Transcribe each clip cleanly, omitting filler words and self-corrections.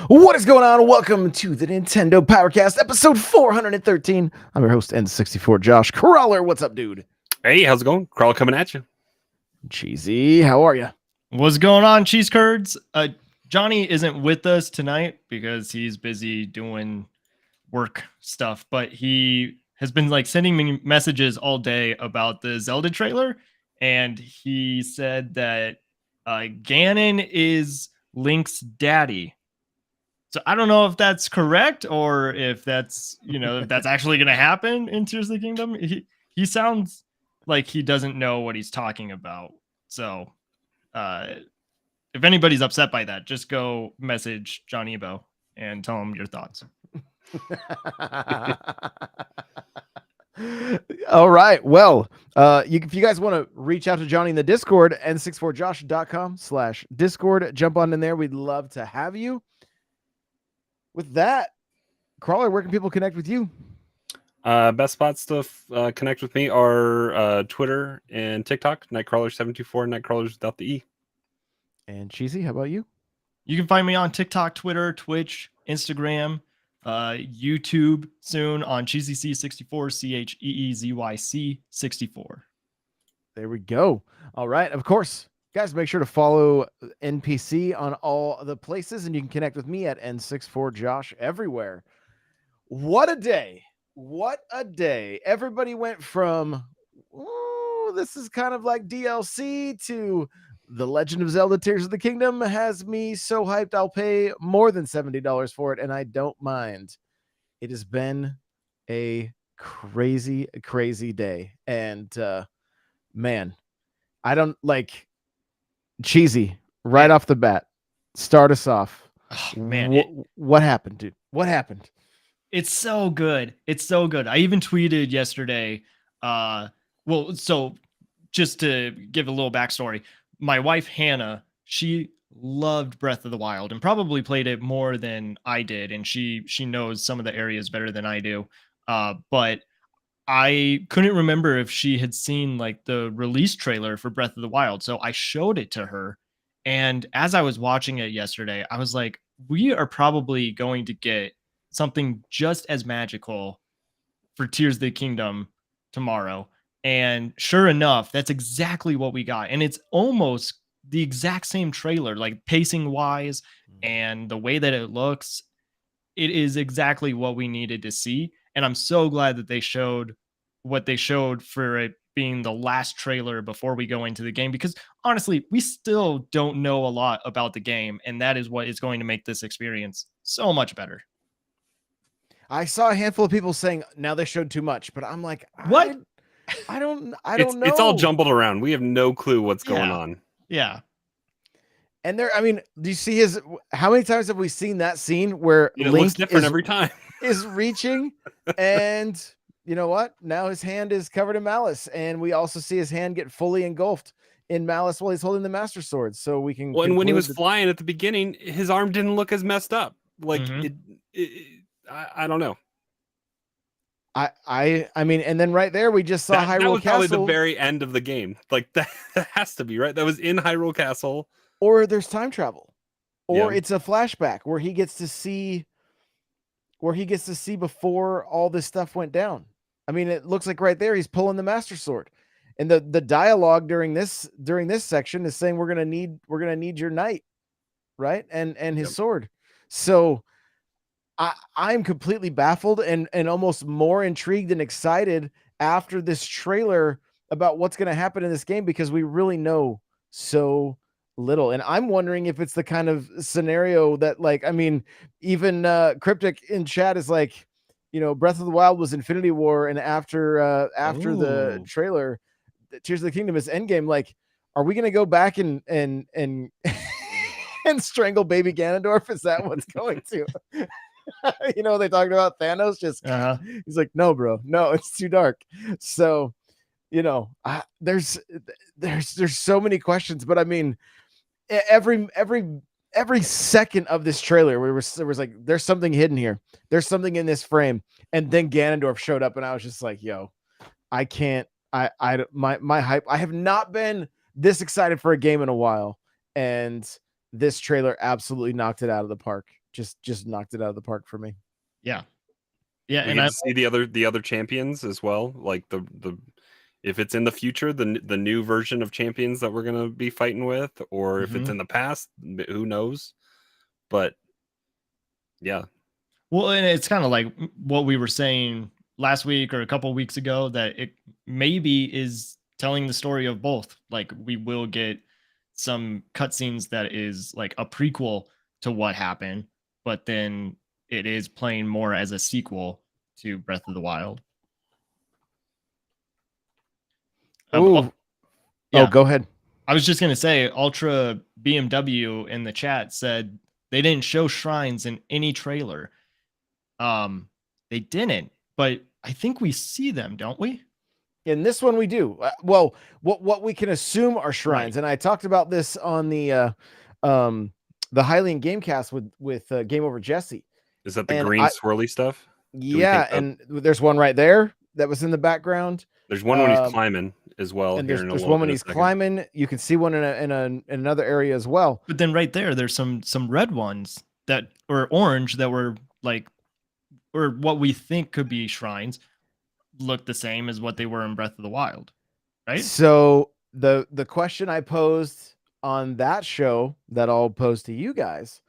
What is going on? Welcome to the Nintendo Powercast, episode 413. I'm your host, N64 Josh Crawler. What's up, dude? Hey, how's it going? Crawl coming at you. Cheesy, how are you? What's going on, cheese curds? Johnny isn't with us tonight because he's busy doing work stuff, but he has been sending me messages all day about the Zelda trailer, and he said that Ganon is Link's daddy. So I don't know if that's correct or if that's if that's actually going to happen in Tears of the Kingdom. He sounds like he doesn't know what he's talking about. So if anybody's upset by that, just go message Johnny Ebo and tell him your thoughts. All right. Well, if you guys want to reach out to Johnny in the Discord, n64josh.com/Discord, jump on in there. We'd love to have you. With that, Crawler, where can people connect with you? Best spots to connect with me are Twitter and TikTok, Nightcrawler724, Nightcrawlers without the E. And Cheesy, how about you? You can find me on TikTok, Twitter, Twitch, Instagram, YouTube soon on CheezyC64, CheezyC64. There we go. All right. Of course, guys, make sure to follow NPC on all the places, and you can connect with me at N64Josh everywhere. What a day. What a day. Everybody went from, this is kind of like DLC to The Legend of Zelda Tears of the Kingdom has me so hyped I'll pay more than $70 for it, and I don't mind. It has been a crazy, crazy day. And man, I don't like Cheesy right off the bat. Start us off. Oh, man, what happened, dude? What happened? It's so good. It's so good. I even tweeted yesterday. So just to give a little backstory, my wife, Hannah, she loved Breath of the Wild and probably played it more than I did. And she knows some of the areas better than I do. But I couldn't remember if she had seen the release trailer for Breath of the Wild. So I showed it to her. And as I was watching it yesterday, I was like, we are probably going to get something just as magical for Tears of the Kingdom tomorrow. And sure enough, that's exactly what we got. And it's almost the exact same trailer, pacing wise and the way that it looks. It is exactly what we needed to see. And I'm so glad that they showed what they showed for it being the last trailer before we go into the game, because honestly, we still don't know a lot about the game. And that is what is going to make this experience so much better. I saw a handful of people saying now they showed too much, but I'm like, what? I don't know. It's all jumbled around. We have no clue what's going on. Yeah. And do you see how many times have we seen that scene where it Link looks different every time is reaching and you know what? Now his hand is covered in malice, and we also see his hand get fully engulfed in malice while he's holding the Master Sword. So we can. Well, and when he was flying at the beginning, his arm didn't look as messed up. I don't know. I mean, and then right there we just saw Hyrule that was Castle. Probably the very end of the game. That has to be right. That was in Hyrule Castle. Or there's time travel, or it's a flashback where he gets to see before all this stuff went down. I mean, it looks like right there he's pulling the Master Sword, and the dialogue during this section is saying we're gonna need your knight, right? And his sword. So I'm completely baffled and almost more intrigued and excited after this trailer about what's going to happen in this game, because we really know so little. And I'm wondering if it's the kind of scenario that even Cryptic in chat is like, Breath of the Wild was Infinity War, and after the trailer, Tears of the Kingdom is Endgame. Like, are we going to go back and and strangle baby Ganondorf? Is that what's going to? They talked about Thanos he's like, no, bro, no, it's too dark. So, there's so many questions, but I mean, every second of this trailer, there was like, there's something hidden here. There's something in this frame. And then Ganondorf showed up, and I was just like, yo, I can't, my hype. I have not been this excited for a game in a while. And this trailer absolutely knocked it out of the park. just knocked it out of the park for me. Yeah, We and get to see the other champions as well, like the if it's in the future, the new version of champions that we're gonna be fighting with, or if it's in the past, who knows? But yeah, well, and it's kind of like what we were saying last week or a couple weeks ago, that it maybe is telling the story of both. Like we will get some cutscenes that is like a prequel to what happened, but then it is playing more as a sequel to Breath of the Wild. Oh, yeah. go ahead. I was just gonna say, Ultra BMW in the chat said they didn't show shrines in any trailer. They didn't, but I think we see them, don't we? In this one, we do. Well, what we can assume are shrines, Right. and I talked about this on the Hylian Gamecast with Game Over Jesse. is that the And green swirly stuff? Yeah, and there's one right there that was in the background. There's one when he's climbing as well. And here there's in a one when in a he's second. climbing. You can see one in another area as well. But then right there, there's some red ones that or orange that were like, or what we think could be shrines, look the same as what they were in Breath of the Wild, right? So the question I posed on that show that I'll pose to you guys: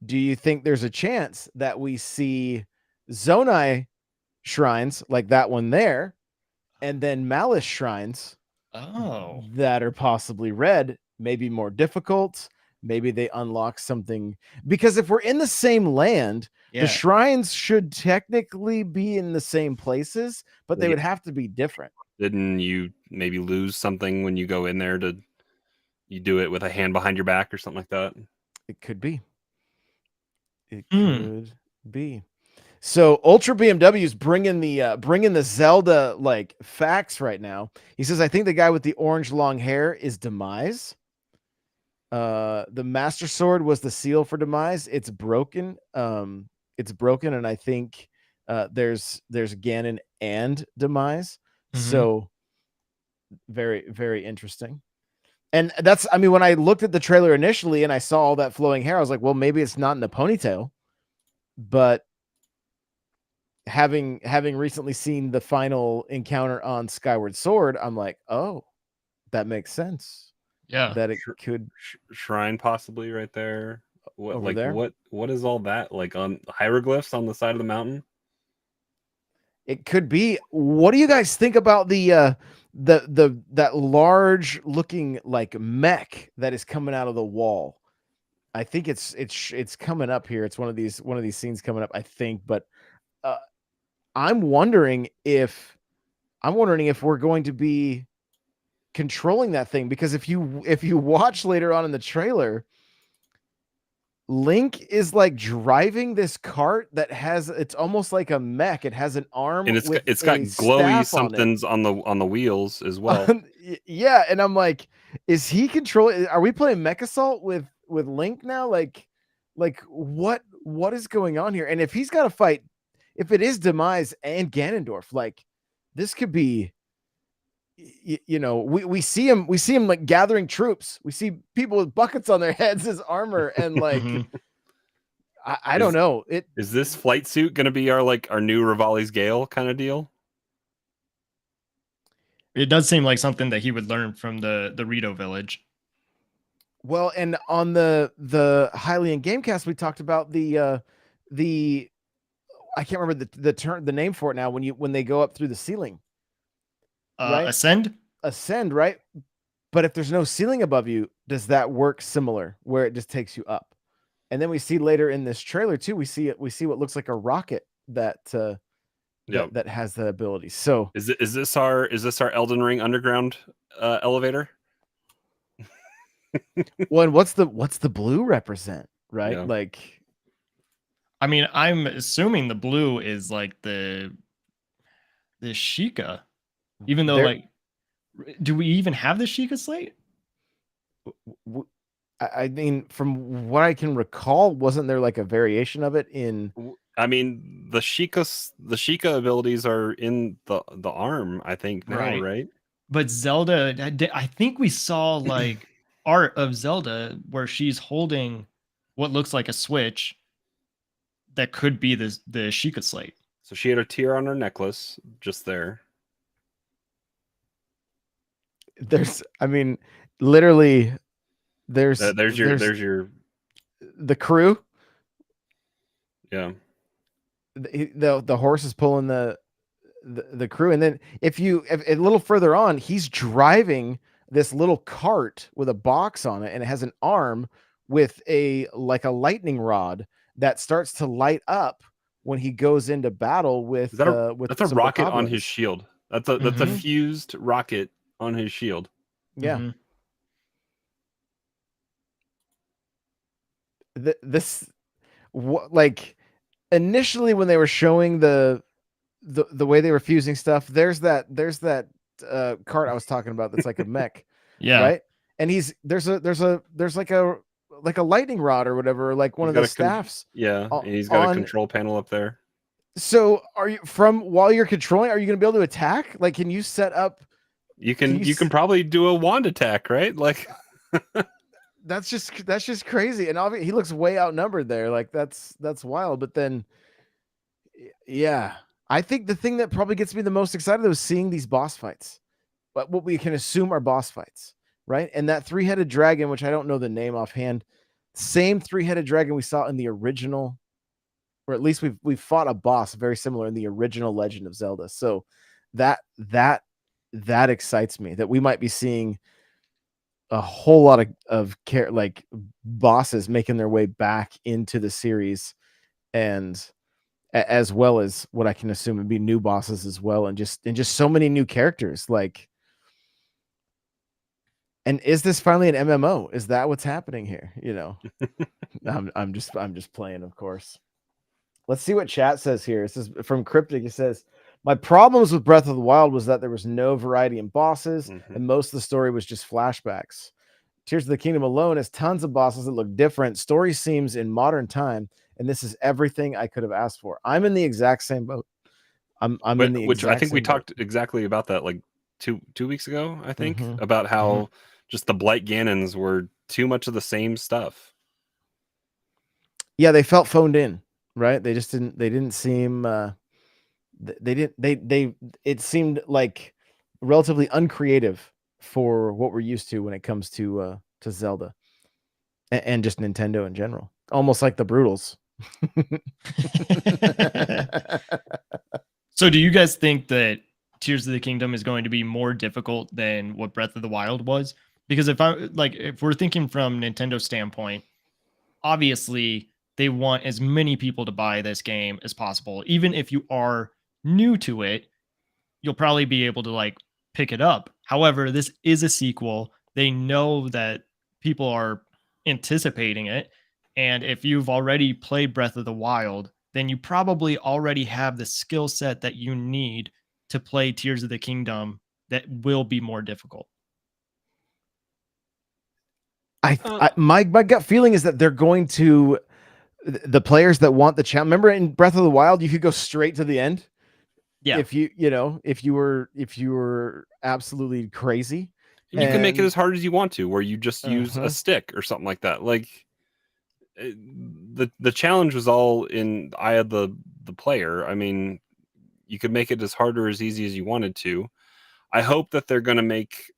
do you think there's a chance that we see Zonai shrines like that one there, and then Malice shrines that are possibly red, maybe more difficult? Maybe they unlock something, because if we're in the same land, the shrines should technically be in the same places, but they would have to be different. Didn't you maybe lose something when you go in there you do it with a hand behind your back or something like that? It could be. It could be. So Ultra BMW is bringing the Zelda like facts right now. He says, I think the guy with the orange long hair is Demise. The Master Sword was the seal for Demise. It's broken. And I think there's Ganon and Demise. So very, very interesting. And that's, I mean, when I looked at the trailer initially and I saw all that flowing hair, I was like, well, maybe it's not in the ponytail. But having recently seen the final encounter on Skyward Sword, I'm like, oh, that makes sense. Yeah, that it could shrine possibly right there. What over like there? What is all that, like on hieroglyphs on the side of the mountain? It could be. What do you guys think about that large looking like mech that is coming out of the wall? I think it's coming up here. It's one of these scenes coming up, I think. But I'm wondering if we're going to be controlling that thing, because if you watch later on in the trailer, Link is like driving this cart that has, it's almost like a mech. It has an arm, and it's got glowy somethings on the wheels as well. Yeah, and I'm like, is he controlling? Are we playing Mech Assault with Link now? Like what is going on here? And if he's got to fight, if it is Demise and Ganondorf, like this could be, you know, we see him like gathering troops. We see people with buckets on their heads as armor, and like I don't know. Is this flight suit going to be our new Rivali's Gale kind of deal? It does seem like something that he would learn from the Rito village. Well, and on the Hylian Gamecast, we talked about the I can't remember the name for it now, when they go up through the ceiling. Right? Ascend, right? But if there's no ceiling above you, does that work similar where it just takes you up? And then we see later in this trailer too, we see what looks like a rocket that has that ability. So is this our Elden Ring underground elevator? Well, and what's the blue represent, right? Yeah. Like, I mean, I'm assuming the blue is like the Sheikah. Even though, like, do we even have the Sheikah slate? I mean, from what I can recall, wasn't there like a variation of it in? I mean, the Sheikah abilities are in the arm, I think now, right? But Zelda, I think we saw like art of Zelda where she's holding what looks like a switch, that could be the Sheikah Slate. So she had a tear on her necklace just there. There's, I mean, literally, there's There's your the crew. yeah. The horse is pulling the crew, and then if a little further on, he's driving this little cart with a box on it, and it has an arm with a lightning rod that starts to light up when he goes into battle with that's a some rocket on his bokoblins. shield. That's a Mhm. fused rocket on his shield. Yeah. Mhm. This like initially when they were showing the way they were fusing stuff, there's that cart I was talking about that's like a mech, Yeah. right? And there's like a lightning rod or whatever, like one He's of got the staffs. and he's got a control panel up there. So are you while you're controlling, are you going to be able to attack? Like, can you set up? You can probably do a wand attack, right? Like that's just crazy. And obviously he looks way outnumbered there. Like that's wild. But then, yeah, I think the thing that probably gets me the most excited is seeing these boss fights, but what we can assume are boss fights, right? And that 3-headed dragon, which I don't know the name offhand, same 3-headed dragon we saw in the original, or at least we've fought a boss very similar in the original Legend of Zelda. So that excites me that we might be seeing a whole lot of like bosses making their way back into the series, and as well as what I can assume would be new bosses as well, and just so many new characters. Like, and is this finally an MMO? Is that what's happening here? You know, I'm just playing, of course. Let's see what chat says here. This is from Cryptic. It says, my problems with Breath of the Wild was that there was no variety in bosses, and most of the story was just flashbacks. Tears of the Kingdom alone has tons of bosses that look different. Story seems in modern time, and this is everything I could have asked for. I'm in the exact same boat. I'm in the which I think we same boat. talked exactly about that like two weeks ago, I think, Mhm. about how just the Blight Ganons were too much of the same stuff. Yeah, they felt phoned in, right? They just didn't seem it seemed like relatively uncreative for what we're used to when it comes to Zelda and just Nintendo in general. Almost like the Brutals. So do you guys think that Tears of the Kingdom is going to be more difficult than what Breath of the Wild was? Because if we're thinking from Nintendo's standpoint, obviously they want as many people to buy this game as possible. Even if you are new to it, you'll probably be able to like pick it up. However, this is a sequel. They know that people are anticipating it. And if you've already played Breath of the Wild, then you probably already have the skill set that you need to play Tears of the Kingdom that will be more difficult. My gut feeling is that they're going to, the players that want the challenge. Remember in Breath of the Wild, you could go straight to the end. Yeah. If you were absolutely crazy. And you can make it as hard as you want to, where you just use a stick or something like that. Like the challenge was all in the eye of the player. I mean, you could make it as hard or as easy as you wanted to. I hope that they're going to make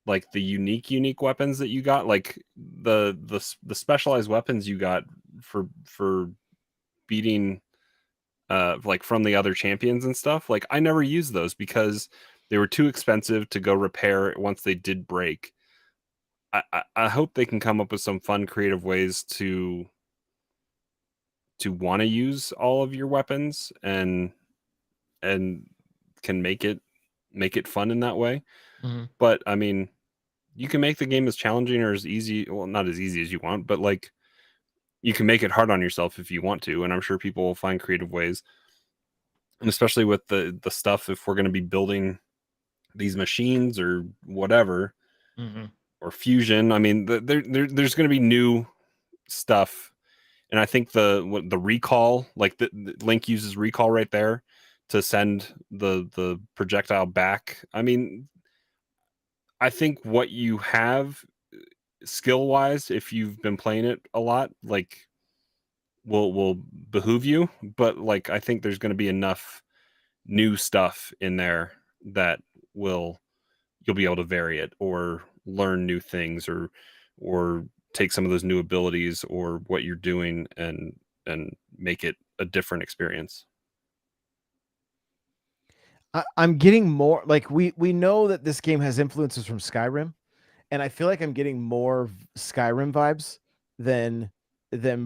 like the unique weapons that you got, like the specialized weapons you got for beating like from the other champions and stuff. Like I never used those because they were too expensive to go repair once they did break. I hope they can come up with some fun, creative ways to want to use all of your weapons and can make it fun in that way. Mm-hmm. But I mean, you can make the game as challenging or as easy. Well, not as easy as you want, but like you can make it hard on yourself if you want to. And I'm sure people will find creative ways. And especially with the stuff, if we're going to be building these machines or whatever, or fusion, I mean, there's going to be new stuff. And I think the recall, like the Link uses recall right there to send the projectile back. I mean, I think what you have skill wise, if you've been playing it a lot, like will behoove you, but like I think there's going to be enough new stuff in there that will you'll be able to vary it or learn new things or take some of those new abilities or what you're doing and make it a different experience. I'm getting more like we know that this game has influences from Skyrim, and I feel like I'm getting more Skyrim vibes than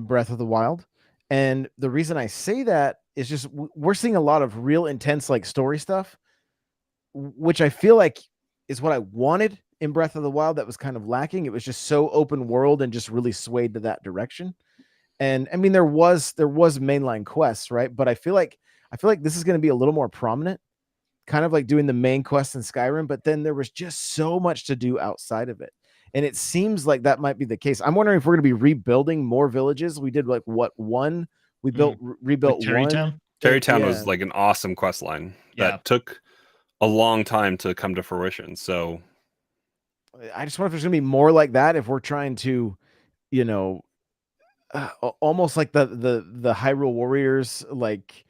Breath of the Wild. And the reason I say that is just we're seeing a lot of real intense like story stuff, which I feel like is what I wanted in Breath of the Wild that was kind of lacking. It was just so open world and just really swayed to that direction. And I mean, there was mainline quests, right? But I feel like this is going to be a little more prominent, kind of like doing the main quest in Skyrim. But then there was just so much to do outside of it, and it seems like that might be the case. I'm wondering if we're going to be rebuilding more villages. We did like what one we built rebuilt Like one. Terrytown? Terrytown Yeah. was like an awesome quest line Yeah. that took a long time to come to fruition. So I just wonder if there's going to be more like that if we're trying to, you know, almost like the Hyrule Warriors like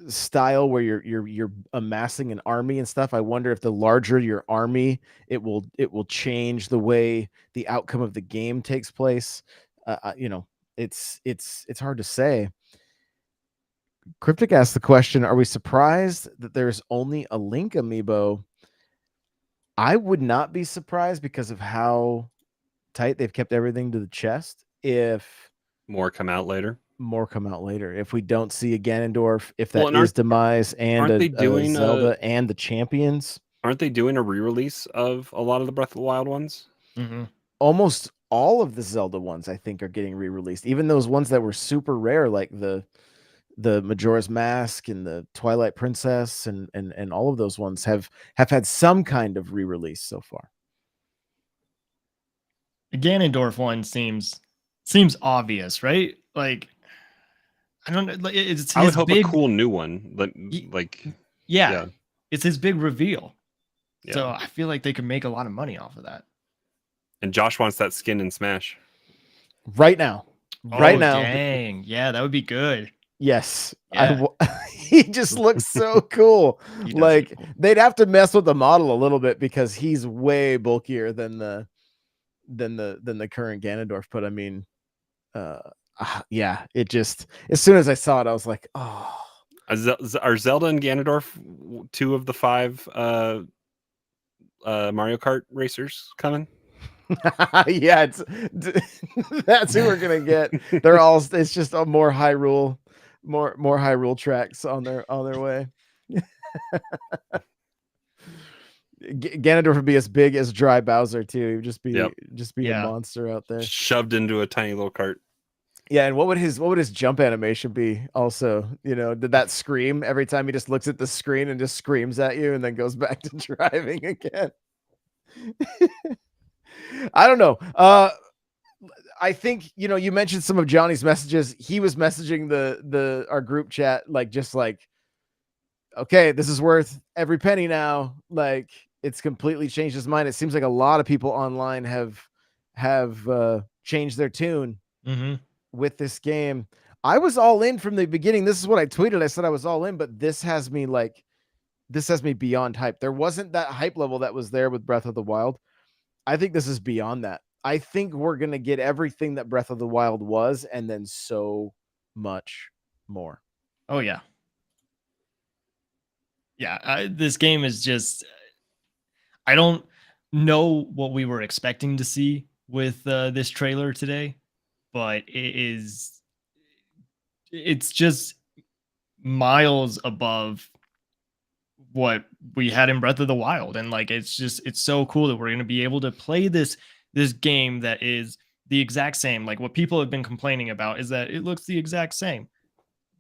style where you're amassing an army and stuff. I wonder if the larger your army, it will change the way the outcome of the game takes place. You know, it's hard to say. Cryptic asked the question, are we surprised that there's only a Link amiibo? I would not be surprised because of how tight they've kept everything to the chest. If more come out later. If we don't see a Ganondorf, if that Well, and is Demise and aren't they a doing Zelda and the champions, aren't they doing a re-release of a lot of the Breath of the Wild ones? Mm-hmm. almost all of the Zelda ones I think are getting re-released. Even those ones that were super rare, like the Majora's Mask and the Twilight Princess and all of those ones have had some kind of re-release so far. The Ganondorf one seems obvious, right? Like, I don't know. Like, it's I would his hope big, a cool new one, like yeah, it's his big reveal. Yeah. So I feel like they could make a lot of money off of that. And Josh wants that skin in Smash. Right now. Oh, dang. Yeah, that would be good. Yes. Yeah. He just looks so cool. He does Like look cool. they'd have to mess with the model a little bit because he's way bulkier than the current Ganondorf. But I mean, yeah, it just, as soon as I saw it, I was like, oh. Are Zelda and Ganondorf 2 of the 5 Mario Kart racers coming? Yeah, that's who we're gonna get. They're all, it's just a more Hyrule, more Hyrule tracks on their way. Ganondorf would be as big as Dry Bowser too. He would just be a monster out there, shoved into a tiny little cart. Yeah, and what would his jump animation be? Also, you know, did that scream every time he just looks at the screen and just screams at you and then goes back to driving again? I don't know. I think, you know, you mentioned some of Johnny's messages. He was messaging our group chat like, just like, okay, this is worth every penny now. Like, it's completely changed his mind. It seems like a lot of people online have changed their tune with this game. I was all in from the beginning. This is what I tweeted. I said I was all in, but this has me beyond hype. There wasn't that hype level that was there with Breath of the Wild. I think this is beyond that. I think we're going to get everything that Breath of the Wild was and then so much more. Oh, yeah. Yeah, this game is just, I don't know what we were expecting to see with this trailer today, but it's just miles above what we had in Breath of the Wild. And like, it's so cool that we're going to be able to play this game that is the exact same. Like, what people have been complaining about is that it looks the exact same,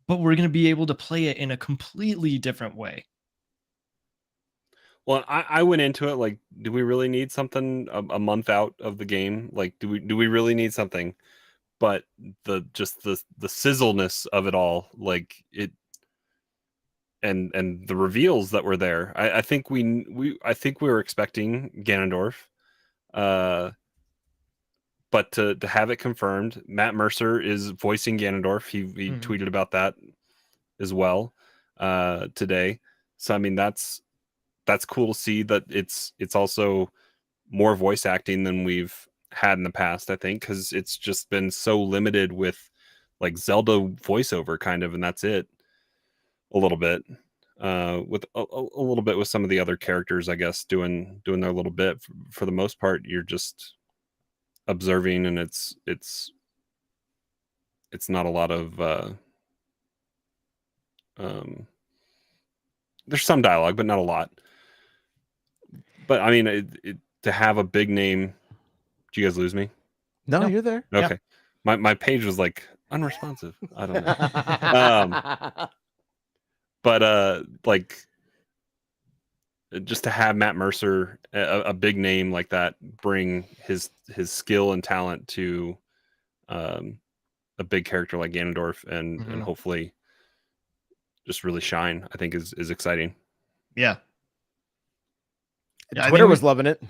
but we're going to be able to play it in a completely different way. Well, I went into it like, do we really need something a month out of the game? Like, do we really need something? But the sizzleness of it all, like it, and the reveals that were there, I think we were expecting Ganondorf, but to have it confirmed, Matt Mercer is voicing Ganondorf. He tweeted about that as well today. So I mean that's cool to see that it's also more voice acting than we've had in the past, I think, because it's just been so limited with like Zelda voiceover kind of, and that's it a little bit. With a little bit with some of the other characters, I guess, doing their little bit. For the most part, you're just observing, and it's not a lot of there's some dialogue, but not a lot. But I mean, to have a big name. Did you guys lose me? No, you're there. Okay. Yeah. My page was like unresponsive. I don't know. But like just to have Matt Mercer, a big name like that, bring his skill and talent to a big character like Ganondorf, and hopefully just really shine, I think is exciting. Yeah. Twitter was loving it.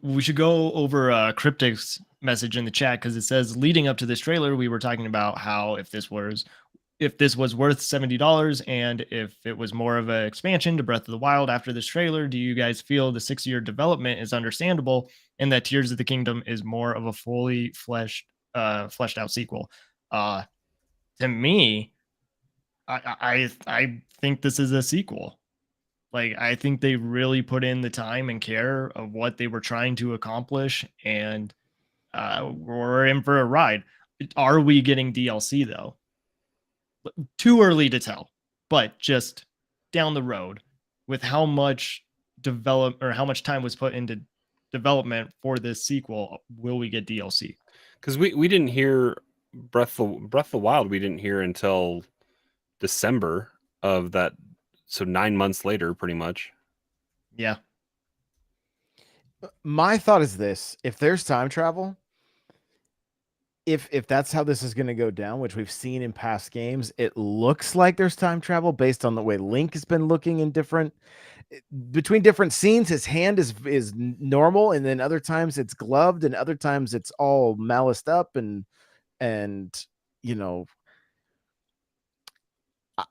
We should go over Cryptic's message in the chat, because it says, leading up to this trailer, we were talking about how if this was worth $70 and if it was more of an expansion to Breath of the Wild after this trailer, do you guys feel the 6-year development is understandable and that Tears of the Kingdom is more of a fully fleshed out sequel? To me, I think this is a sequel. Like, I think they really put in the time and care of what they were trying to accomplish, and we're in for a ride. Are we getting DLC though? Too early to tell, but just down the road, with how much how much time was put into development for this sequel, will we get DLC? Because we didn't hear Breath of the Wild. We didn't hear until December of that. So 9 months later, pretty much. Yeah. My thought is this: if there's time travel, if that's how this is going to go down, which we've seen in past games, it looks like there's time travel based on the way Link has been looking in between different scenes. His hand is normal, and then other times it's gloved, and other times it's all maliced up, and you know,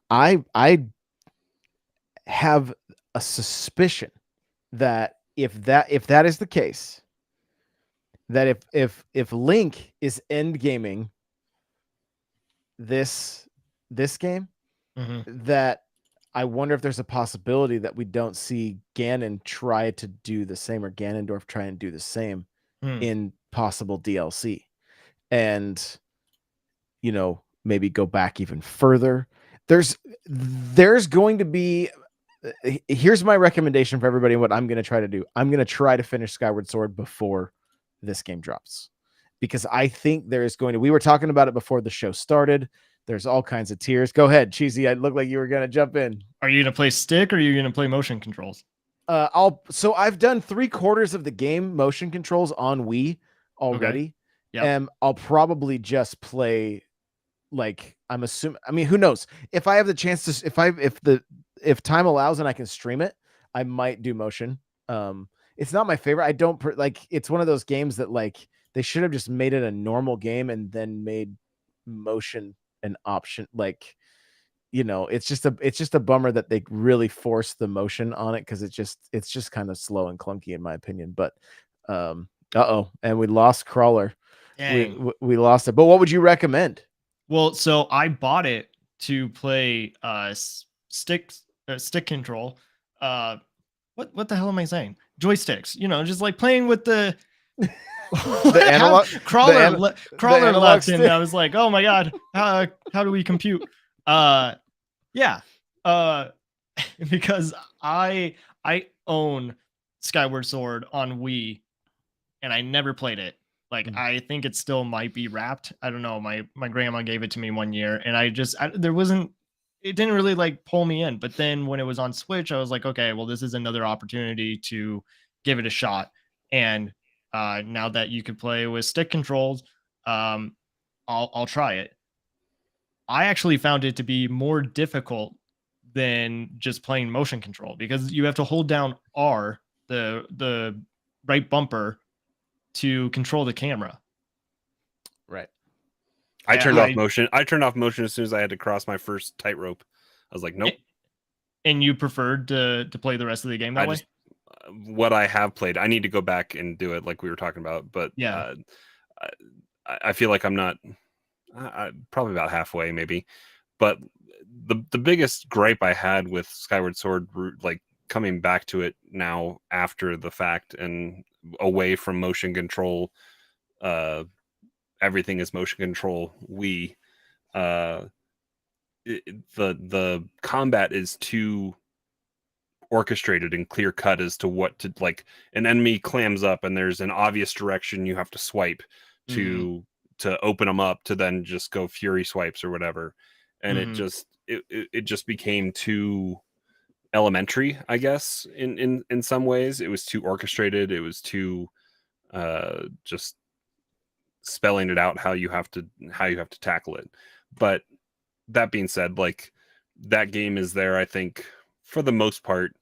I have a suspicion that if that is the case, that if Link is end gaming this game, that I wonder if there's a possibility that we don't see Ganon try to do the same, or Ganondorf try and do the same in possible DLC, and maybe go back even further. There's going to be. Here's my recommendation for everybody. What I'm going to try to do. I'm going to try to finish Skyward Sword before this game drops, because I think there is going to. We were talking about it before the show started. There's all kinds of tiers. Go ahead, Cheesy. I look like you were going to jump in. Are you going to play stick, or are you going to play motion controls? So I've done 3/4 of the game motion controls on Wii already. Okay. Yeah. I'll probably just play. Like, I'm assuming, I mean, who knows, if I have the chance to, if time allows and I can stream it, I might do motion. It's not my favorite. I don't it's one of those games that, like, they should have just made it a normal game and then made motion an option. Like, it's just a bummer that they really forced the motion on it, because it's just kind of slow and clunky in my opinion. But and we lost Crawler. We lost it. But what would you recommend? Well, so I bought it to play stick control. What the hell am I saying? Joysticks. Just like playing with the analog. Crawler left, stick. and I was like, oh my god, how do we compute? Yeah. Because I own Skyward Sword on Wii, and I never played it. Like, I think it still might be wrapped. I don't know. My grandma gave it to me one year, and it didn't really like pull me in. But then when it was on Switch, I was like, okay, well, this is another opportunity to give it a shot. And now that you could play with stick controls, I'll try it. I actually found it to be more difficult than just playing motion control, because you have to hold down R, the right bumper, to control the camera. Right. I turned off motion. I turned off motion as soon as I had to cross my first tightrope. I was like, nope. And you preferred to play the rest of the game that way? What I have played, I need to go back and do it like we were talking about. But yeah, I feel like I'm not probably about halfway maybe. But the biggest gripe I had with Skyward Sword, like coming back to it now after the fact and away from motion control, everything is motion control. The combat is too orchestrated and clear cut as to what to, like, an enemy clams up and there's an obvious direction you have to swipe to open them up to then just go fury swipes or whatever, and it just became too elementary, I guess. In some ways it was too orchestrated. It was too just spelling it out how you have to tackle it. But that being said, like, that game is there, I think, for the most part,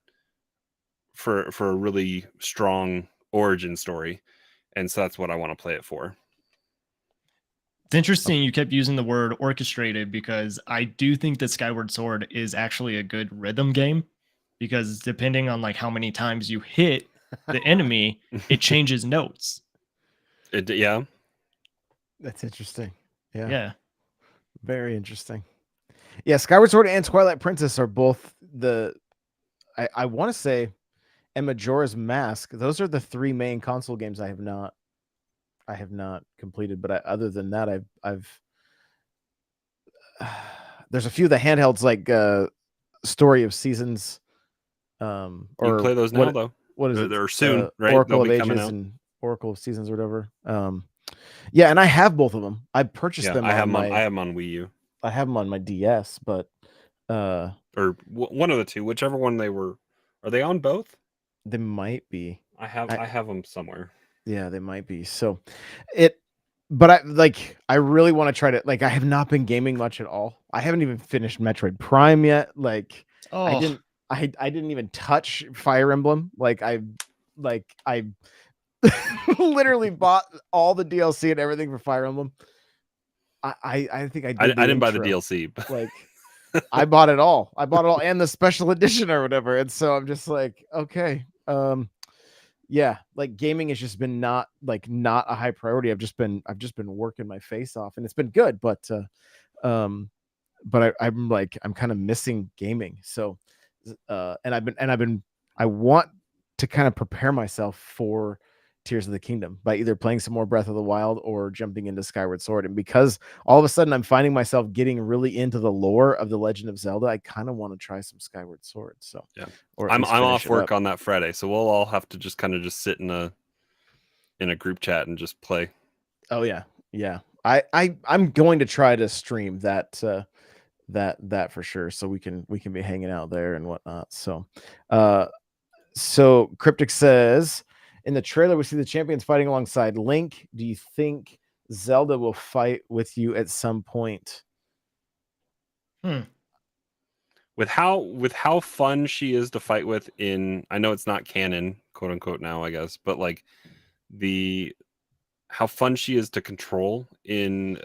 for a really strong origin story, and so that's what I want to play it for. It's interesting you kept using the word orchestrated, because I do think that Skyward Sword is actually a good rhythm game, because depending on like how many times you hit the enemy, it changes notes. Yeah. That's interesting. Yeah. Very interesting. Yeah, Skyward Sword and Twilight Princess are both I want to say, and Majora's Mask. Those are the 3 main console games I have not completed. But other than that, I've there's a few of the handhelds, like Story of Seasons. Or you can play those now, though. What is it? They're soon, right? Oracle of Ages and Oracle of Seasons or whatever. Yeah, and I have both of them. I purchased them. I have them on Wii U. I have them on my DS, but or one of the two, whichever one they were. Are they on both? They might be. I have them somewhere. Yeah, they might be. So but I really want to try to, like, I have not been gaming much at all. I haven't even finished Metroid Prime yet. Like, I didn't even touch Fire Emblem. I literally bought all the DLC and everything for Fire Emblem. I think I didn't buy the DLC, but like I bought it all. And the special edition or whatever. And so I'm just like, okay. Yeah, like gaming has just been not a high priority. I've just been working my face off, and it's been good, but I'm kind of missing gaming. So I want to kind of prepare myself for Tears of the Kingdom by either playing some more Breath of the Wild or jumping into Skyward Sword. And because all of a sudden I'm finding myself getting really into the lore of the Legend of Zelda, I kind of want to try some Skyward Sword. So yeah, I'm off work on that Friday, so we'll all have to just kind of just sit in a group chat and just play. Oh yeah. I'm going to try to stream that for sure, so we can be hanging out there and whatnot. So Cryptic says, in the trailer, we see the champions fighting alongside Link. Do you think Zelda will fight with you at some point? With how fun she is to fight with in, I know it's not canon, quote unquote, now, I guess, but like how fun she is to control in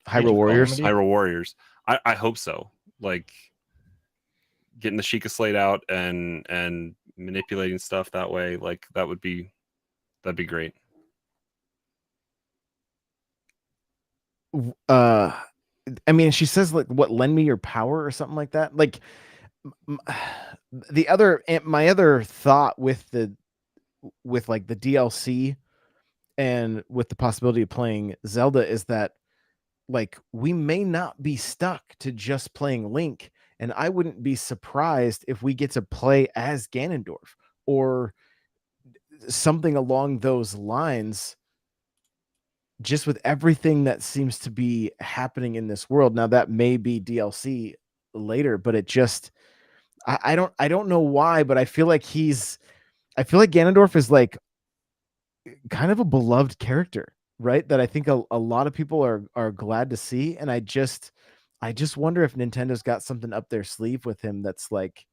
Hyrule Warriors. I hope so. Like, getting the Sheikah Slate out and manipulating stuff that way, like, that'd be great. I mean, she says, like, what, lend me your power or something like that. Like, my other thought with like the DLC and with the possibility of playing Zelda is that, like, we may not be stuck to just playing Link. And I wouldn't be surprised if we get to play as Ganondorf or something along those lines, just with everything that seems to be happening in this world. Now, that may be DLC later, but it just, I don't know why, but I feel like Ganondorf is like kind of a beloved character, right? That I think a lot of people are glad to see. And I just wonder if Nintendo's got something up their sleeve with him that's like,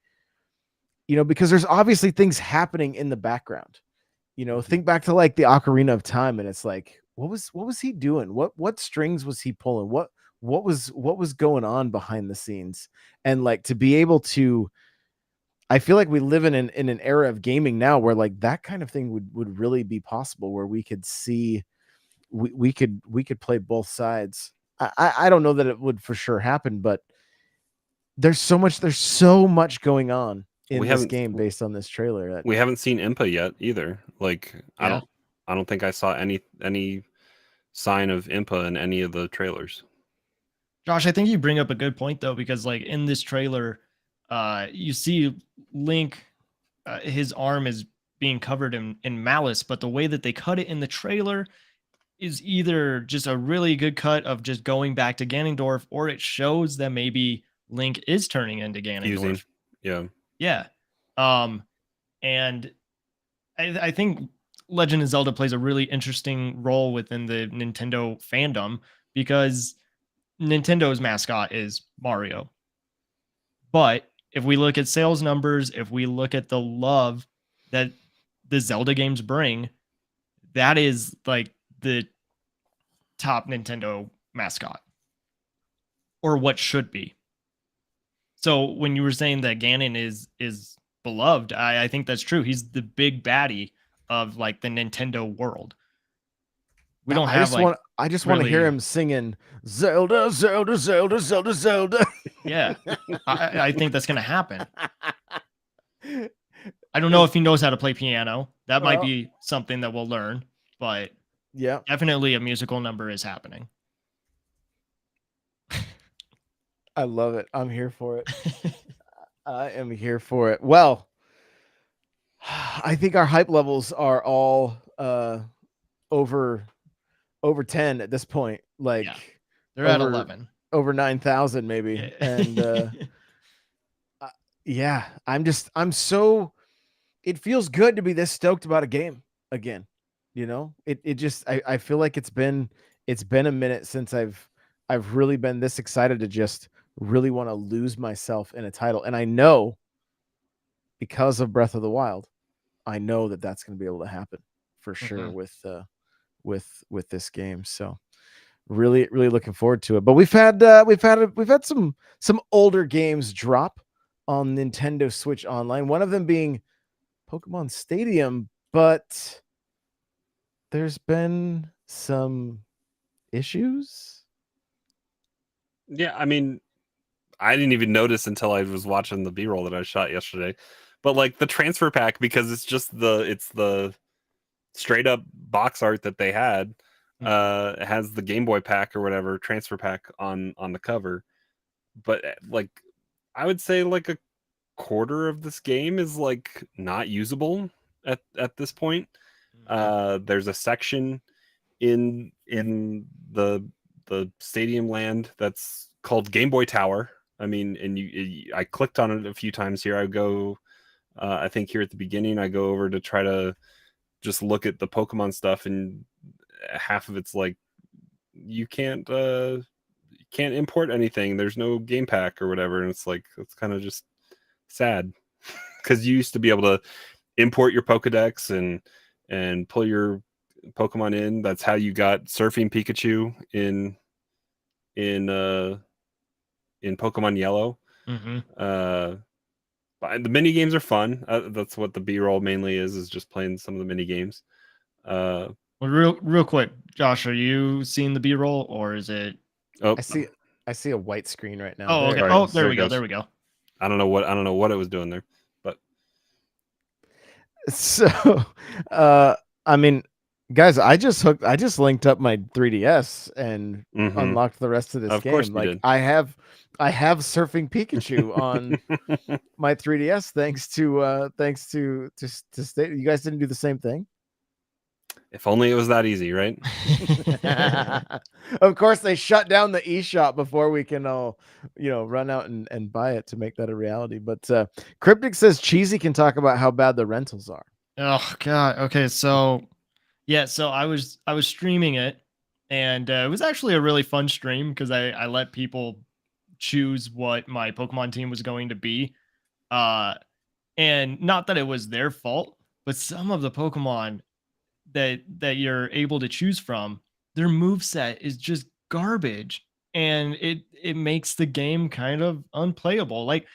because there's obviously things happening in the background. Think back to like the Ocarina of Time, and it's like, what was he doing? What strings was he pulling? What was going on behind the scenes? And like to be able to, I feel like we live in an era of gaming now where like that kind of thing would really be possible, where we could see, we could play both sides. I don't know that it would for sure happen, but there's so much going on in We this haven't game based on this trailer. That, we haven't seen Impa yet either. Like Yeah. I don't think I saw any sign of Impa in any of the trailers. Josh, I think you bring up a good point though, because like in this trailer, you see Link, his arm is being covered in malice, but the way that they cut it in the trailer is either just a really good cut of just going back to Ganondorf, or it shows that maybe Link is turning into Ganondorf. Fusing. Yeah. Yeah. And I think Legend of Zelda plays a really interesting role within the Nintendo fandom, because Nintendo's mascot is Mario. But if we look at sales numbers, if we look at the love that the Zelda games bring, that is like the top Nintendo mascot, or what should be. So when you were saying that Ganon is beloved, I think that's true. He's the big baddie of like the Nintendo world. We don't have I just want to hear him singing Zelda, Zelda, Zelda, Zelda, Zelda. Yeah, I think that's gonna happen. I don't know if he knows how to play piano. That might be something that we'll learn, but yeah, definitely a musical number is happening. I love it. I'm here for it. I am here for it. Well, I think our hype levels are all over 10 at this point. Like they're at 11, over 9,000 maybe. Yeah. And yeah, I'm so, it feels good to be this stoked about a game again. You know, it just, I feel like it's been a minute since I've really been this excited to just really want to lose myself in a title. And I know, because of Breath of the Wild, I know that that's going to be able to happen for sure with this game. So really looking forward to it. But we've had some older games drop on Nintendo Switch Online, one of them being Pokemon Stadium, but there's been some issues. Yeah, I mean, I didn't even notice until I was watching the B-roll that I shot yesterday. But like the transfer pack, because it's just the straight up box art that they had, has the Game Boy pack or whatever transfer pack on the cover. But like I would say like a quarter of this game is like not usable at this point. There's a section in the stadium land that's called Game Boy Tower. I mean, and I clicked on it a few times here. I go, I think here at the beginning, I go over to try to just look at the Pokemon stuff, and half of it's like, you can't import anything. There's no game pack or whatever. And it's like, it's kind of just sad, because you used to be able to import your Pokedex and pull your Pokemon in. That's how you got Surfing Pikachu in Pokemon Yellow. But the mini games are fun. That's what the B-roll mainly is just playing some of the mini games. Well, real quick, Josh, are you seeing the B-roll, or is it? Oh, I see a white screen right now. Oh, okay. Right. Oh, there we go. Goes. There we go. I don't know what it was doing there, but so I mean, guys, I just linked up my 3DS and unlocked the rest of this of game. Course like did. I have Surfing Pikachu on my 3DS thanks to State. You guys didn't do the same thing? If only it was that easy, right? Of course, they shut down the eShop before we can all, run out and buy it to make that a reality. But Cryptic says Cheesy can talk about how bad the rentals are. Oh God. Okay. So yeah. So I was streaming it, and it was actually a really fun stream, because I let people choose what my Pokemon team was going to be. And not that it was their fault, but some of the Pokemon that you're able to choose from their moveset is just garbage, and it makes the game kind of unplayable. Like,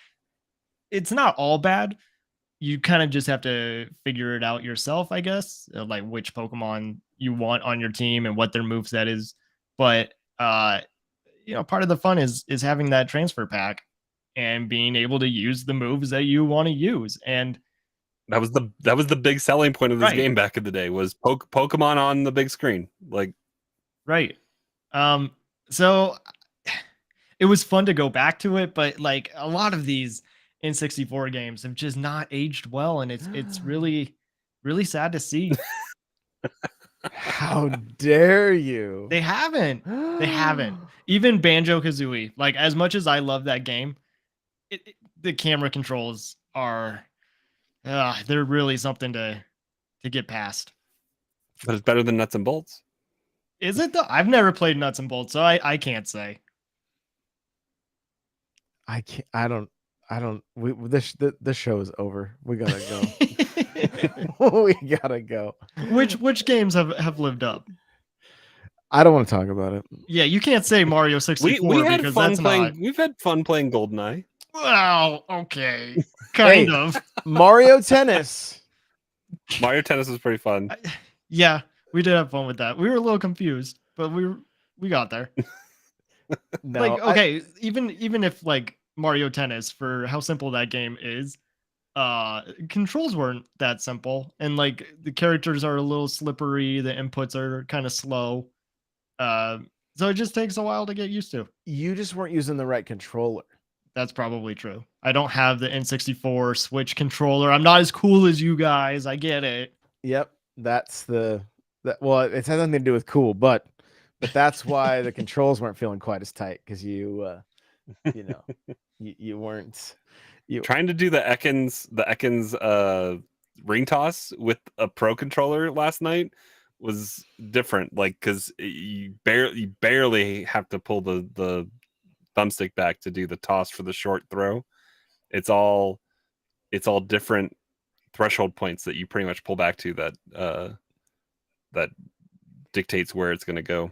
it's not all bad. You kind of just have to figure it out yourself, I guess, like which Pokemon you want on your team and what their moveset is. But part of the fun is having that transfer pack and being able to use the moves that you want to use. And that was the big selling point of this Right. game back in the day, was Pokemon on the big screen. Like, right. So it was fun to go back to it, but like a lot of these N64 games have just not aged well, and it's really, really sad to see. How dare you? They haven't. They haven't. Even Banjo Kazooie, like as much as I love that game, the camera controls are, they're really something to get past. but it's better than Nuts and Bolts. Is it though? I've never played Nuts and Bolts, so I can't say. I can't. I don't. The show is over. We gotta go. We gotta go. Which games have lived up? I don't want to talk about it. Yeah, you can't say Mario 64 We had because fun that's playing. not. We've had fun playing GoldenEye. Well, okay, kind Hey. of. Mario Tennis. Mario Tennis was pretty fun. Yeah, we did have fun with that. We were a little confused, but we got there. No, Like, okay, even if like Mario Tennis, for how simple that game is, controls weren't that simple, and like the characters are a little slippery, the inputs are kind of slow. So it just takes a while to get used to. you just weren't using the right controller. That's probably true. I don't have the N64 Switch controller. I'm not as cool as you guys. I get it. Yep, that's well, it has nothing to do with cool, but that's why the controls weren't feeling quite as tight, because you weren't Trying to do the Ekans ring toss with a pro controller last night was different, like, because you barely have to pull the thumbstick back to do the toss for the short throw. It's all different threshold points that you pretty much pull back to that dictates where it's going to go.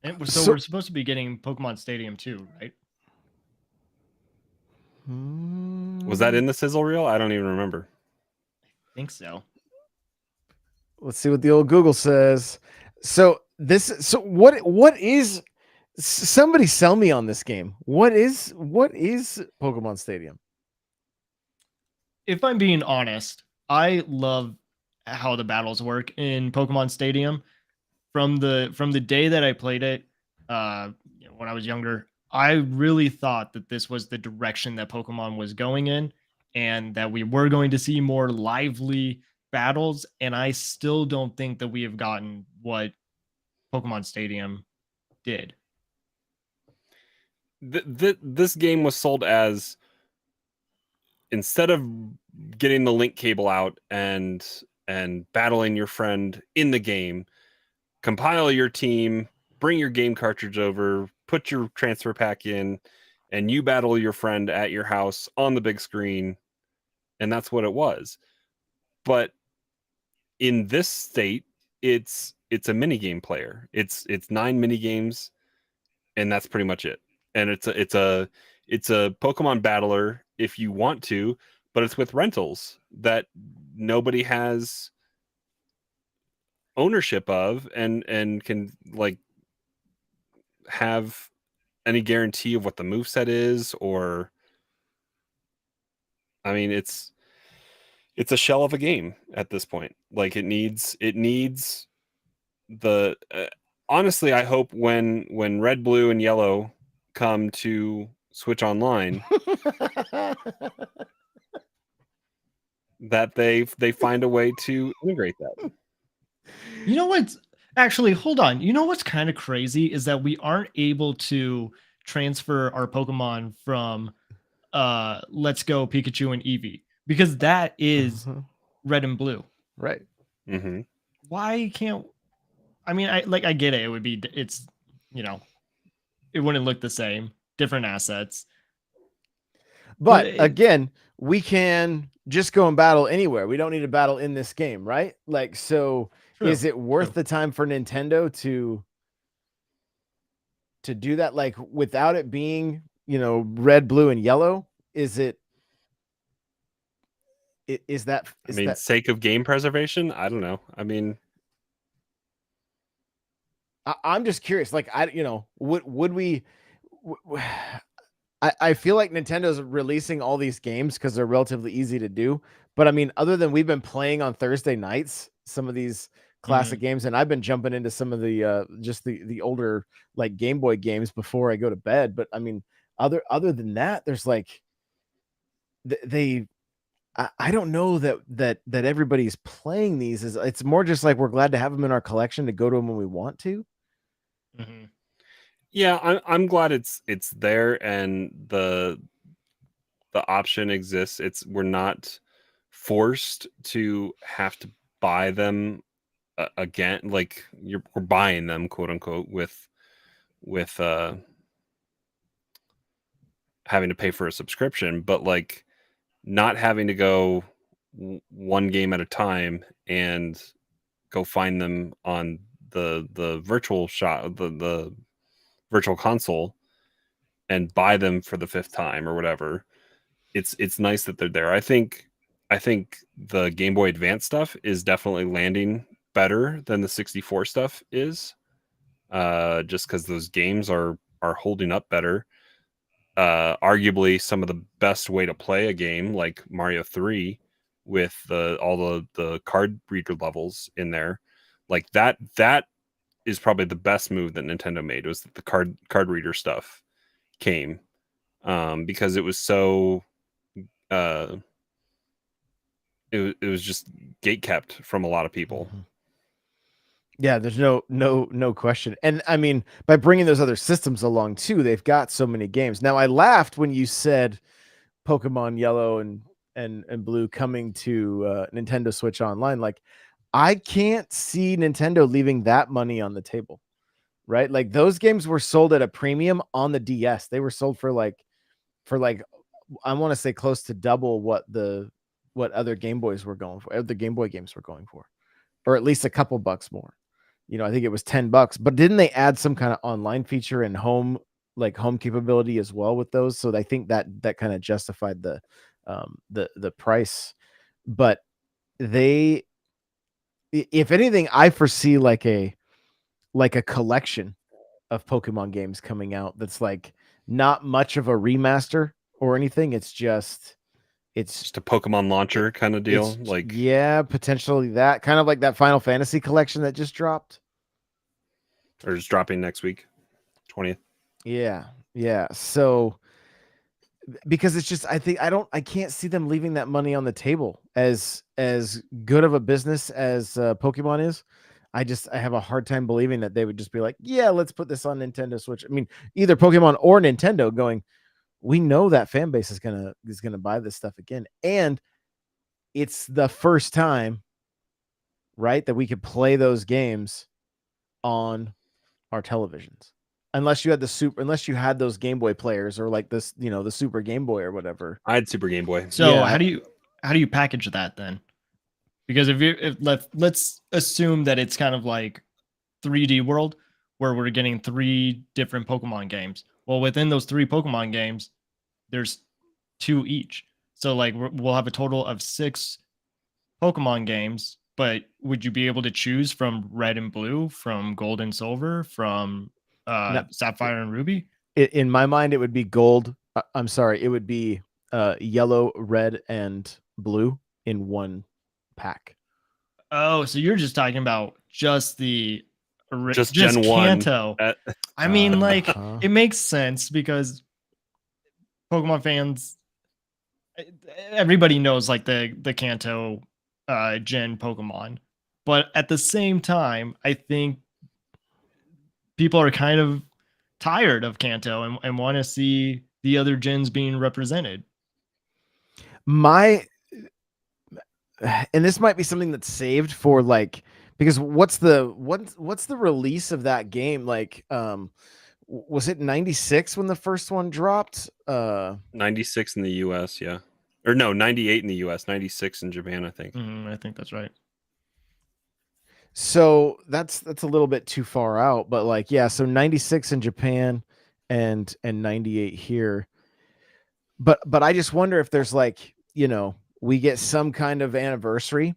And so we're supposed to be getting Pokemon Stadium too, right? Was that in the sizzle reel? I don't even remember. I think so. Let's see what the old Google says. So what is, somebody sell me on this game. What is Pokemon Stadium? If I'm being honest, I love how the battles work in Pokemon Stadium. From the day that I played it, when I was younger, I really thought that this was the direction that Pokemon was going in, and that we were going to see more lively battles. And I still don't think that we have gotten what Pokemon Stadium did. This game was sold as, instead of getting the link cable out and battling your friend in the game, compile your team, bring your game cartridge over, put your transfer pack in, and you battle your friend at your house on the big screen. And that's what it was. But in this state, it's a mini game player. It's 9 mini games, and that's pretty much it. And it's a Pokemon battler if you want to, but it's with rentals that nobody has ownership of and can like have any guarantee of what the moveset is, or, I mean, it's a shell of a game at this point. Like, it needs the honestly, I hope when Red, Blue, and Yellow come to Switch Online that they find a way to integrate that. You know what's actually, hold on. You know what's kind of crazy is that we aren't able to transfer our Pokemon from Let's Go Pikachu and Eevee, because that is Red and Blue. Right. Mm-hmm. Why can't, I mean, I get it. It would be, it's, it wouldn't look the same, different assets. But again, we can just go and battle anywhere. We don't need to battle in this game, right? Like, so is it worth True. the time for Nintendo to do that, like without it being, red, blue, and yellow? Is it is that I mean, sake of game preservation? I don't know. I mean, I'm just curious. Like, would we? I feel like Nintendo's releasing all these games because they're relatively easy to do. But I mean, other than we've been playing on Thursday nights, some of these classic games, and I've been jumping into some of the just the older like Game Boy games before I go to bed. But I mean, other than that, there's like they I don't know that everybody's playing these. It's more just like we're glad to have them in our collection to go to them when we want to. Mm-hmm. yeah, I'm glad it's there and the option exists. We're not forced to have to buy them again. Like we're buying them, quote unquote, with having to pay for a subscription, but like not having to go one game at a time and go find them on the virtual shop, the virtual console, and buy them for the fifth time or whatever. It's nice that they're there. I think the Game Boy Advance stuff is definitely landing better than the 64 stuff is. Just because those games are holding up better. Arguably some of the best way to play a game like Mario 3 with all the card reader levels in there. Like that is probably the best move that Nintendo made, was that the card reader stuff came. Because it was so it was just gate kept from a lot of people. Mm-hmm. Yeah, there's no question. And I mean, by bringing those other systems along too, they've got so many games. Now, I laughed when you said Pokemon Yellow and Blue coming to Nintendo Switch Online. Like, I can't see Nintendo leaving that money on the table, right? Like those games were sold at a premium on the DS. They were sold for like I want to say close to double what other Game Boys were going for, the Game Boy games were going for, or at least a couple bucks more. I think it was $10, but didn't they add some kind of online feature and home capability as well with those? So I think that kind of justified the price. But they, if anything, I foresee like a collection of Pokemon games coming out that's like not much of a remaster or anything. It's just a Pokemon launcher kind of deal. Like, yeah, potentially that kind of like that Final Fantasy collection that just dropped. Or just dropping next week, 20th. Yeah. So because it's just, I can't see them leaving that money on the table as good of a business as Pokemon is. I have a hard time believing that they would just be like, yeah, let's put this on Nintendo Switch. I mean, either Pokemon or Nintendo going, we know that fan base is gonna buy this stuff again, and it's the first time, right, that we could play those games on our televisions. Unless you had those Game Boy players or like this, the Super Game Boy or whatever. I had Super Game Boy. So Yeah. how do you package that then? Because let's assume that it's kind of like 3D World, where we're getting 3 different Pokemon games. Well, within those 3 Pokemon games, there's 2 each. So like we'll have a total of 6 Pokemon games. But would you be able to choose from Red and Blue, from Gold and Silver, from No. Sapphire and Ruby? In my mind, it would be gold. I'm sorry, it would be yellow, red, and blue in one pack. Oh, so you're just talking about just just Gen Kanto. 1. I mean, like, it makes sense because Pokemon fans, everybody knows like the Kanto gen Pokemon, but at the same time, I think people are kind of tired of Kanto and want to see the other gens being represented. And this might be something that's saved for like, because what's the release of that game? Like, was it 96 when the first one dropped? 96 in the US, yeah. Or no, 98 in the US, 96 in Japan, I think. I think that's right. So that's a little bit too far out, but like, yeah, so 96 in Japan and 98 here. But I just wonder if there's like, we get some kind of anniversary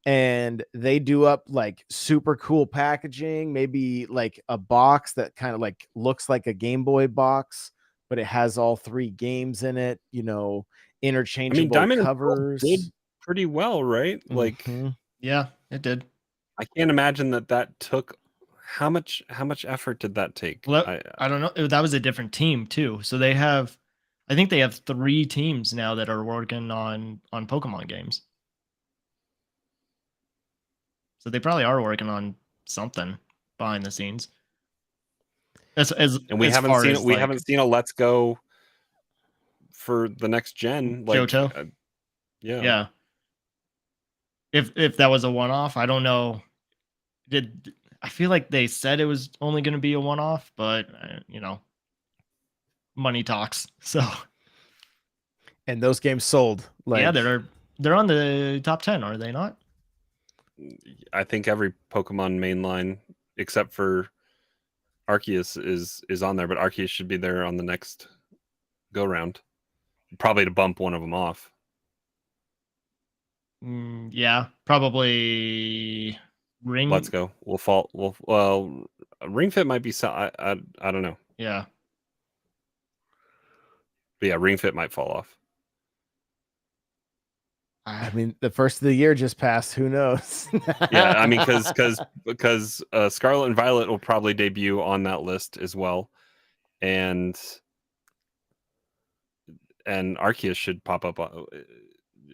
and they do up like super cool packaging, maybe like a box that kind of like looks like a Game Boy box, but it has all 3 games in it, I mean, interchangeable Diamond and Pearl covers. did pretty well, right? Like, Mhm. Yeah, it did. I can't imagine that took how much effort did that take? Well, I don't know. That was a different team too. So I think they have 3 teams now that are working on Pokemon games. So they probably are working on something behind the scenes. And we as haven't far seen as we like haven't seen a Let's Go for the next gen. Like, Johto. yeah. Yeah. If that was a one-off, I don't know. I feel like they said it was only going to be a one-off, but money talks. So And those games sold. Like, yeah, they're on the top 10, are they not? I think every Pokemon mainline except for Arceus is on there, but Arceus should be there on the next go round, probably to bump one of them off. Yeah, probably Ring. Let's Go. Well, Ring Fit might be. I don't know. Yeah. But yeah, Ring Fit might fall off. I mean, the first of the year just passed. Who knows? Yeah, I mean, because Scarlet and Violet will probably debut on that list as well, and Arceus should pop up.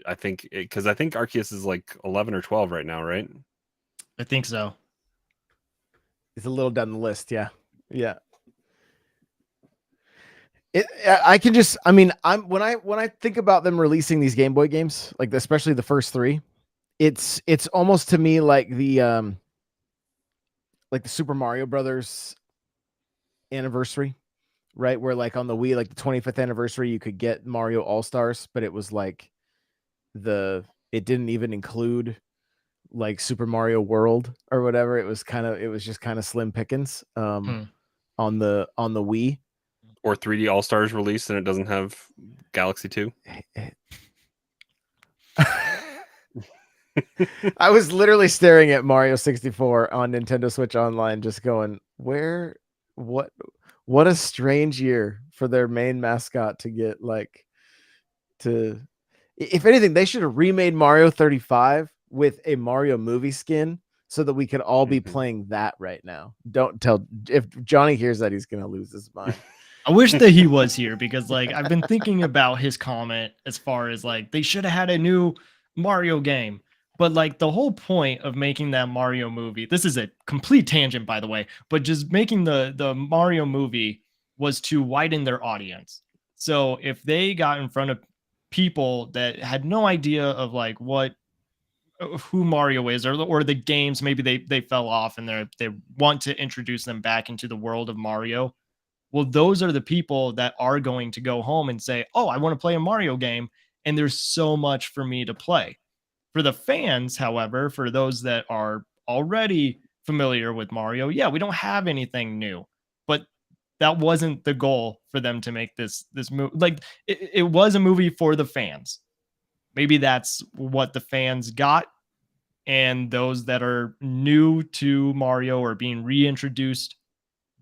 I think because I think Arceus is like 11 or 12 right now, right? I think so. It's a little down the list. Yeah. Yeah. I can just, I mean, when I think about them releasing these Game Boy games, like especially the first 3, it's almost to me like the Super Mario Brothers anniversary, right? Where like on the Wii, like the 25th anniversary, you could get Mario All-Stars, but it was like it didn't even include like Super Mario World or whatever. It was just kind of slim pickings on the Wii. Or 3D All Stars released and it doesn't have Galaxy 2. I was literally staring at Mario 64 on Nintendo Switch Online, just going, what a strange year for their main mascot to get if anything, they should have remade Mario 35 with a Mario movie skin so that we could all be playing that right now. Don't tell, if Johnny hears that, he's going to lose his mind. I wish that he was here because like I've been thinking about his comment as far as like they should have had a new Mario game. But like the whole point of making that Mario movie, this is a complete tangent by the way, but just making the Mario movie was to widen their audience. So if they got in front of people that had no idea of like who Mario is or the games, maybe they fell off and they want to introduce them back into the world of Mario. Well, those are the people that are going to go home and say, "Oh, I want to play a Mario game and there's so much for me to play." For the fans, however, for those that are already familiar with Mario, yeah, we don't have anything new. But that wasn't the goal for them to make this movie. Like it was a movie for the fans. Maybe that's what the fans got, and those that are new to Mario or being reintroduced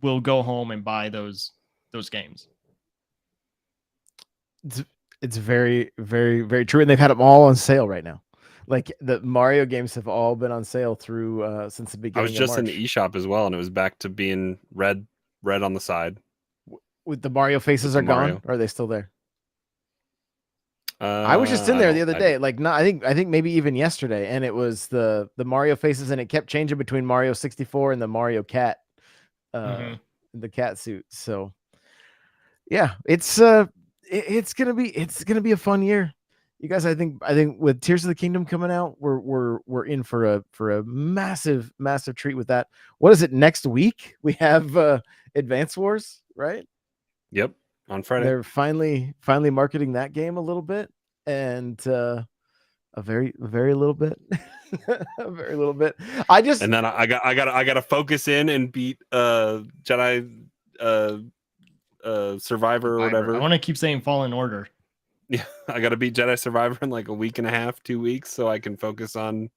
will go home and buy those games. It's very, very, very true, and they've had them all on sale right now. Like the Mario games have all been on sale through since the beginning. I was just of in March. the eShop as well, and it was back to being red on the side. With the Mario faces the are gone, Mario. or are they still there? I was just in there the other day, like not. I think maybe even yesterday, and it was the Mario faces, and it kept changing between Mario 64 and the Mario cat, the cat suit. So yeah, it's gonna be a fun year, you guys. I think with Tears of the Kingdom coming out, we're in for a massive treat with that. What is it next week? We have Advance Wars, right? Yep. On Friday. They're finally marketing that game a little bit, and A very little bit. A very little bit. I just And then I gotta focus in and beat Jedi Survivor or whatever. I want to keep saying Fallen Order. Yeah, I gotta beat Jedi Survivor in like a week and a half, 2 weeks, so I can focus on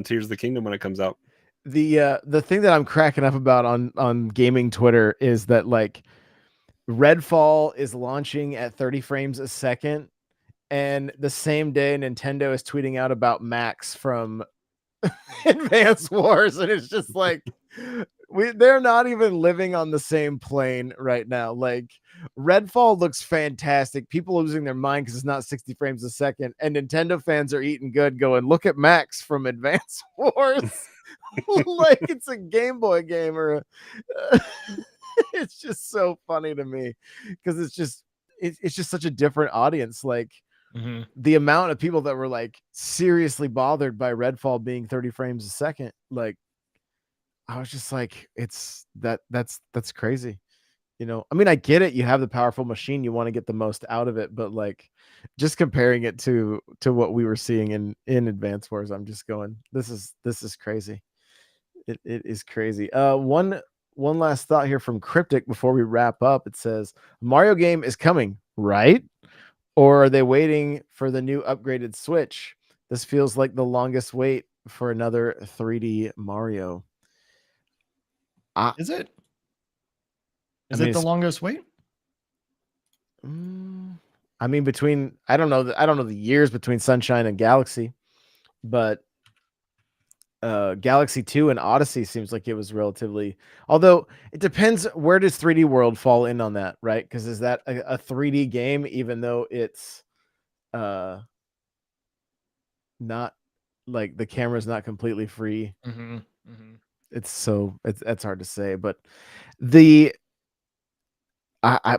Tears of the Kingdom when it comes out. The thing that I'm cracking up about on gaming Twitter is that like Redfall is launching at 30 frames a second, and the same day Nintendo is tweeting out about Max from Advance Wars, and it's just like they're not even living on the same plane right now. Like Redfall looks fantastic. People are losing their mind because it's not 60 frames a second, and Nintendo fans are eating good, going, "Look at Max from Advance Wars." Like it's a Game Boy game or it's just so funny to me because it's just such a different audience. Like the amount of people that were like seriously bothered by Redfall being 30 frames a second, like I was just like, that's crazy. You know, I mean, I get it. You have the powerful machine, you want to get the most out of it, but like just comparing it to what we were seeing in Advance Wars, I'm just going, this is crazy. It is crazy. One last thought here from Cryptic before we wrap up. It says Mario game is coming, right? Or are they waiting for the new upgraded Switch? This feels like the longest wait for another 3D Mario. Is it? I Is mean, it the longest wait? I mean, between I don't know the years between Sunshine and Galaxy, but Galaxy 2 and Odyssey seems like it was relatively, although it depends, where does 3D World fall in on that, right? Because is that a 3D game, even though it's not like the camera's not completely free? It's that's hard to say, but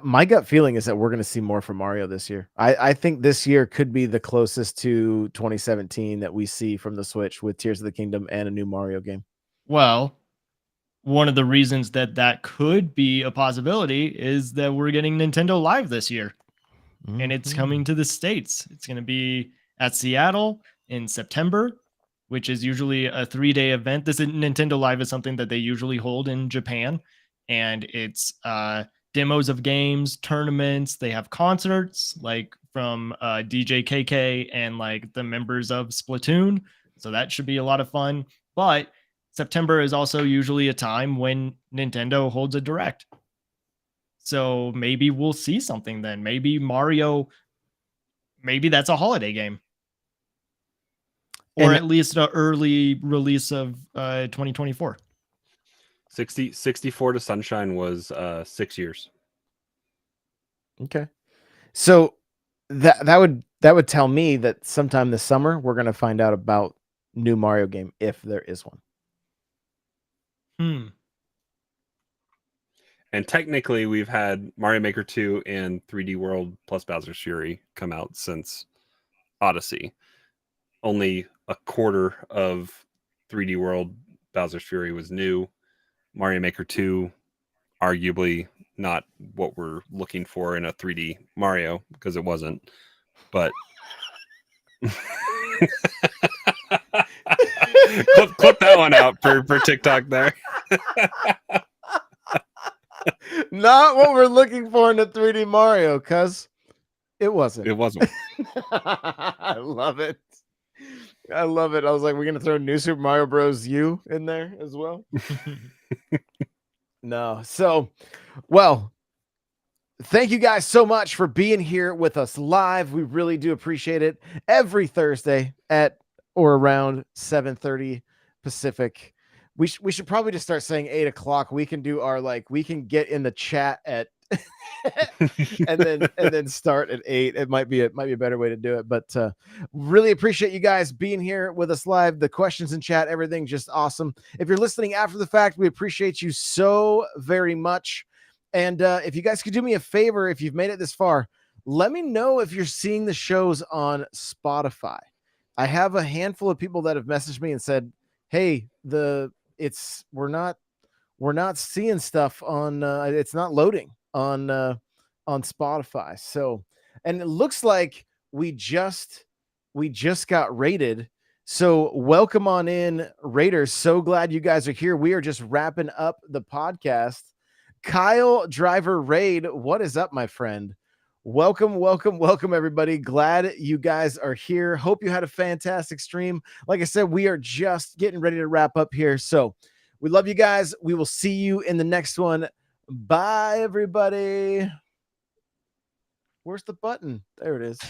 my gut feeling is that we're going to see more from Mario this year. I think this year could be the closest to 2017 that we see from the Switch with Tears of the Kingdom and a new Mario game. Well, one of the reasons that could be a possibility is that we're getting Nintendo Live this year. And it's coming to the States. It's going to be at Seattle in September, which is usually a 3-day event. This Nintendo Live is something that they usually hold in Japan, and it's demos of games, tournaments. They have concerts like from DJ KK and like the members of Splatoon. So that should be a lot of fun. But September is also usually a time when Nintendo holds a direct. So maybe we'll see something then. Maybe Mario, maybe that's a holiday game. Or at least an early release of 2024. 64 to Sunshine was 6 years. Okay. So that would tell me that sometime this summer we're going to find out about new Mario game, if there is one. And technically we've had Mario Maker 2 and 3D World plus Bowser's Fury come out since Odyssey. Only a quarter of 3D World Bowser's Fury was new. Mario Maker 2, arguably not what we're looking for in a 3D Mario, because it wasn't. But clip that one out for TikTok there. Not what we're looking for in a 3D Mario, cuz it wasn't. It wasn't. I love it. I love it. I was like, we're going to throw New Super Mario Bros. U in there as well. No. So, well, thank you guys so much for being here with us live. We really do appreciate it. Every Thursday at or around 7:30 Pacific. We should probably just start saying 8 o'clock. We can do our we can get in the chat at and then start at 8. It might be a better way to do it, but really appreciate you guys being here with us live. The questions in chat, everything just awesome. If you're listening after the fact, we appreciate you so very much. And if you guys could do me a favor, if you've made it this far, let me know if you're seeing the shows on Spotify. I have a handful of people that have messaged me and said, hey, we're not seeing stuff on it's not loading on Spotify. So, and it looks like we just we just got raided. So welcome on in, Raiders. So glad you guys are here. We are just wrapping up the podcast. Kyle Driver Raid, what is up, my friend? Welcome, welcome, welcome, everybody. Glad you guys are here. Hope you had a fantastic stream. Like I said, we are just getting ready to wrap up here. So we love you guys. We will see you in the next one. Bye, everybody. Where's the button? There it is.